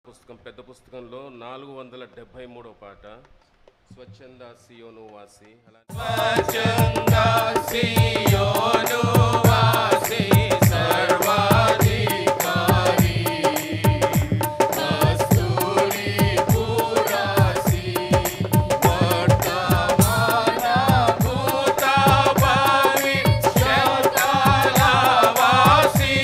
పెద్ద పుస్తకంలో 473వ పాట స్వచ్ఛంద సియోను వాసి. స్వచ్ఛంద సియోను వాసి సర్వాధికారి కస్తూరి పురాసి వర్తమాన భూత భవిష్యత్కాల వాసి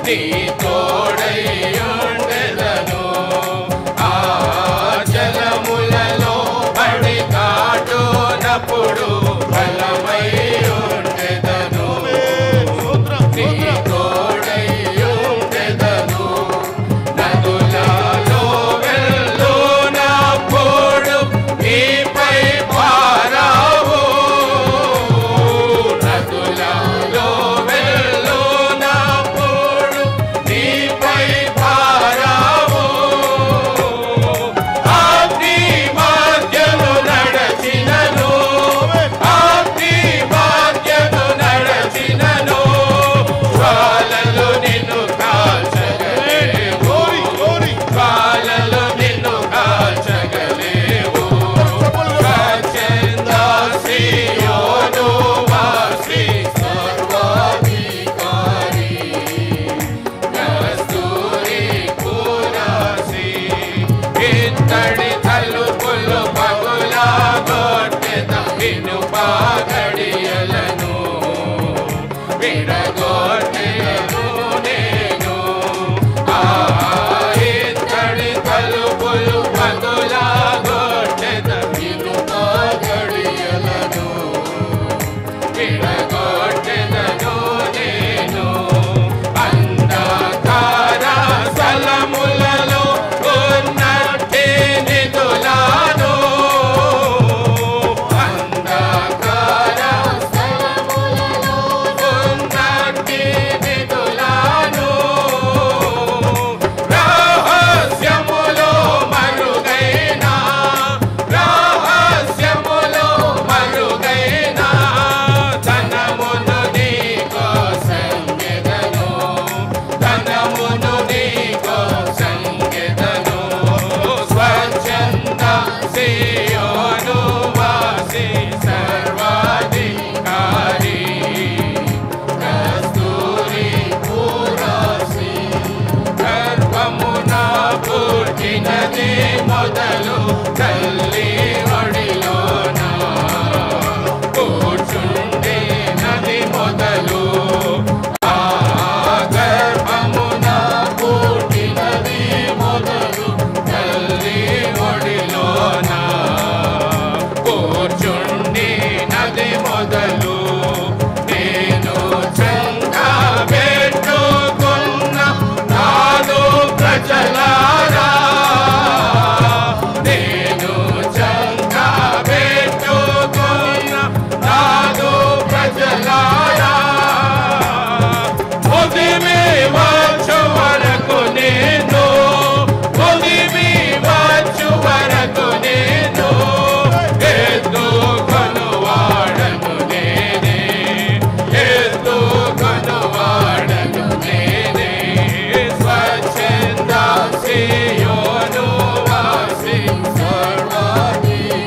నీ తోడై ఉండెదను. ఆ జలములలో పడి కాటునప్పుడు బలమై ఉండెదను. నీ తోడై ఉండెదను. నదులలో వెళ్ళునప్పుడు నీపై పారావు. నదులలో వెళ్ళునప్పుడు నీపై పారావు. అగ్ని మధ్యను నడచినను, అగ్ని మధ్యను నడచినను, జ్వాలలు నిన్ను కాల్చగలేవు, జ్వాలలు నిన్ను కాల్చగలేవు. స్వచ్ఛంద సీయోను వాసి సర్వాధికారి, కస్తూరి పురాసి, ఇత్తడి తలుపులు పగులగొట్టెద ఇనుప గడియలను విడగొట్టెదను నేను. ఆ ఇత్తడి తలుపులు పగులగొట్టెద ఇనుప గడియలను విడగొట్టెదను నేను. అంధకార స్థలములలో ఉన్నట్టి నిధులను, అంధకార స్థలములలో ఉన్నట్టి నిధులను, రహస్యములో మరుగైన, రహస్యములో మరుగైన ధనమును నీకు సంగెదను, ధనమును నీకు సంగెదను. స్వచ్ఛంద సీయోను వాసి సర్వాధికారి, కస్తూరి పురాసి, గర్భమున పుట్టినది మొదలు తల్లి ఒడిలోన కూర్చుండే నది మొదలు. ఆ గర్భమున పుట్టినది మొదలు తల్లి ఒడిలోన కూర్చుండి నది మొదలు. నేను చంగా పెట్టుకున్న నాదు ప్రజలారా, నేను చంగా పెట్టుకున్న నాదు ప్రజలారా, ఉదిమి వచ్చు వరకు నేను, ఉదిమి వచ్చు వరకు నేను ఎత్తుకొనువాడను నేనే, ఎత్తుకొనువాడను నేనే. స్వచ్ఛంద సీయోను వాసి సర్వాధికారి,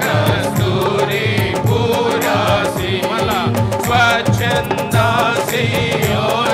కస్తూరి పురాసి, స్వచ్ఛంద సీయోను